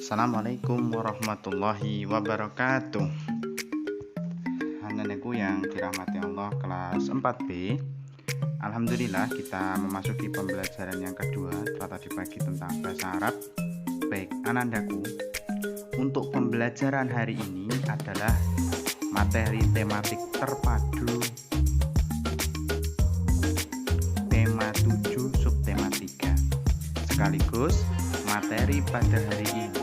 Assalamualaikum warahmatullahi wabarakatuh. Anak-anakku yang dirahmati Allah, kelas 4B. Alhamdulillah kita memasuki pembelajaran yang kedua setelah tadi pagi tentang bahasa Arab. Baik anak-anakku, untuk pembelajaran hari ini adalah materi tematik terpadu tema 7 subtema 3. Sekaligus materi pada hari ini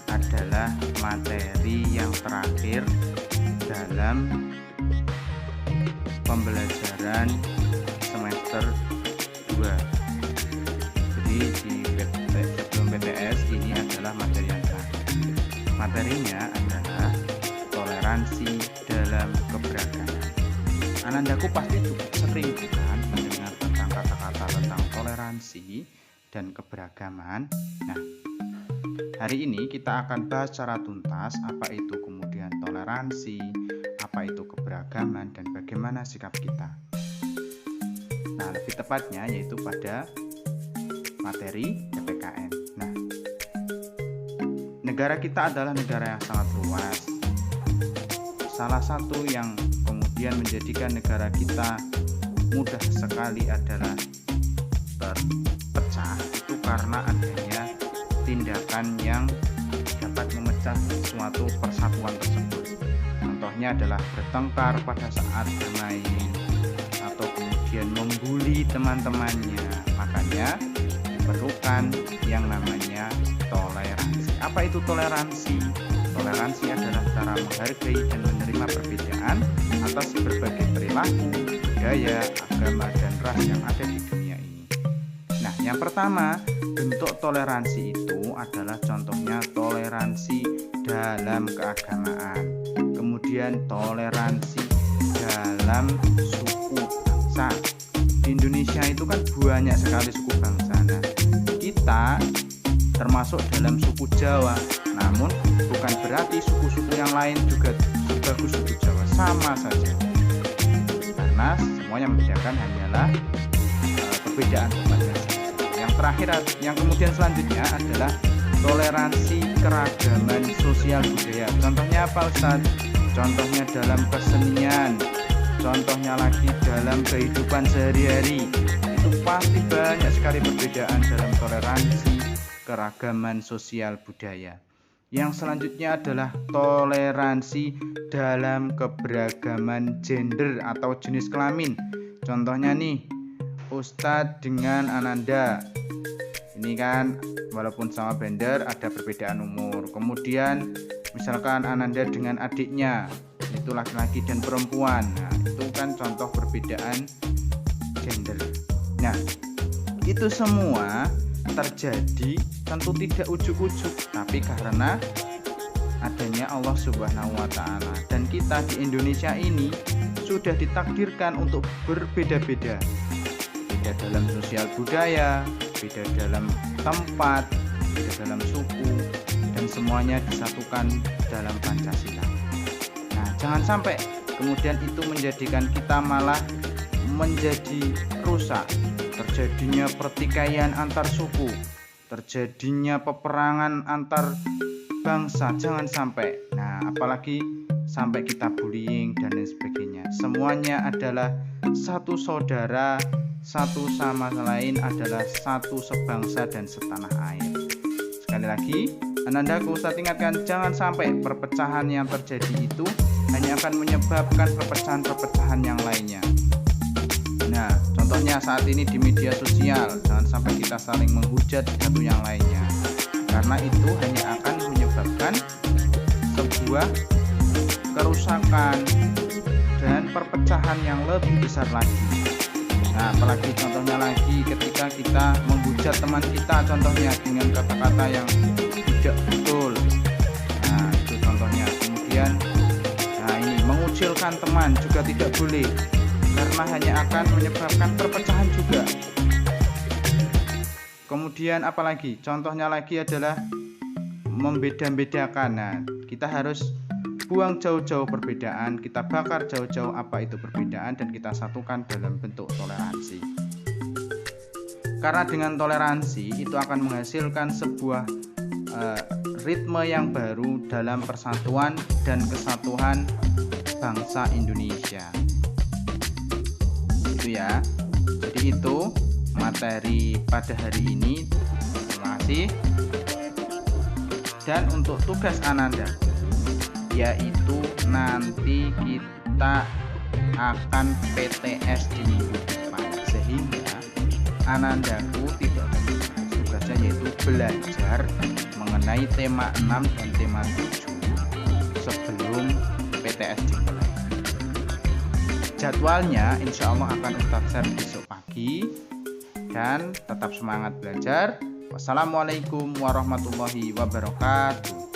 adalah materi yang terakhir dalam pembelajaran semester 2. Jadi sebelum PTS ini adalah materi yang terakhir. Materinya adalah toleransi dalam keberagaman. Anandaku pasti cukup sering bukan mendengar tentang kata-kata tentang toleransi dan keberagaman. Nah, hari ini kita akan bahas secara tuntas apa itu kemudian toleransi, apa itu keberagaman, dan bagaimana sikap kita. Nah, lebih tepatnya yaitu pada materi PPKN. Nah, negara kita adalah negara yang sangat luas. Salah satu yang kemudian menjadikan negara kita mudah sekali adalah terpecah itu karena adanya tindakan yang dapat memecah suatu persatuan tersebut. Contohnya adalah bertengkar pada saat bermain atau kemudian membuli teman-temannya. Makanya diperlukan yang namanya toleransi. Apa itu toleransi? Toleransi adalah cara menghargai dan menerima perbedaan atas berbagai perilaku, budaya, agama, dan ras yang ada di dunia ini. Nah, yang pertama, bentuk toleransi itu adalah contohnya toleransi dalam keagamaan, kemudian toleransi dalam suku bangsa. Di Indonesia itu kan banyak sekali suku bangsa. Nah, kita termasuk dalam suku Jawa, namun bukan berarti suku-suku yang lain juga sebagus suku Jawa, sama saja, karena semuanya membedakan hanyalah perbedaan tempatnya. Yang terakhir, yang kemudian selanjutnya adalah toleransi keragaman sosial budaya. Contohnya apa, Ustaz? Contohnya dalam kesenian, contohnya lagi dalam kehidupan sehari-hari. Itu pasti banyak sekali perbedaan dalam toleransi keragaman sosial budaya. Yang selanjutnya adalah toleransi dalam keberagaman gender atau jenis kelamin. Contohnya nih, Ustadz dengan Ananda. Ini kan walaupun sama gender ada perbedaan umur. Kemudian misalkan Ananda dengan adiknya, itu laki-laki dan perempuan. Nah, itu kan contoh perbedaan gender. Nah, itu semua terjadi tentu tidak ujuk-ujuk, tapi karena adanya Allah Subhanahu wa Ta'ala, dan kita di Indonesia ini sudah ditakdirkan untuk berbeda-beda, beda dalam sosial budaya, beda dalam tempat, beda dalam suku, dan semuanya disatukan dalam Pancasila. Nah, jangan sampai kemudian itu menjadikan kita malah menjadi rusak, terjadinya pertikaian antar suku, terjadinya peperangan antar bangsa, jangan sampai. Nah, apalagi sampai kita bullying dan lain sebagainya. Semuanya adalah satu saudara, satu sama lain adalah satu sebangsa dan setanah air. Sekali lagi, anandaku, saya ingatkan, jangan sampai perpecahan yang terjadi itu hanya akan menyebabkan perpecahan-perpecahan yang lainnya. Nah, contohnya saat ini di media sosial, jangan sampai kita saling menghujat satu yang lainnya, karena itu hanya akan menyebabkan sebuah kerusakan dan perpecahan yang lebih besar lagi. Nah, apalagi contohnya lagi ketika kita menghujat teman kita, contohnya dengan kata-kata yang tidak betul. Nah, itu contohnya. Kemudian, nah ini mengucilkan teman juga tidak boleh, karena hanya akan menyebabkan perpecahan juga. Kemudian apalagi? Contohnya lagi adalah membeda-bedakan. Nah, kita harus buang jauh-jauh perbedaan, kita bakar jauh-jauh apa itu perbedaan, dan kita satukan dalam bentuk toleransi. Karena dengan toleransi itu akan menghasilkan sebuah ritme yang baru dalam persatuan dan kesatuan bangsa Indonesia. Itu ya. Jadi itu materi pada hari ini. Terima kasih. Dan untuk tugas Ananda, yaitu nanti kita akan PTS di minggu depan, sehingga Anandaku tidak membahas tugasnya, yaitu belajar mengenai tema 6 dan tema 7 sebelum PTS dimulai. Jadwalnya insya Allah akan Ustaz share besok pagi, dan tetap semangat belajar. Wassalamualaikum warahmatullahi wabarakatuh.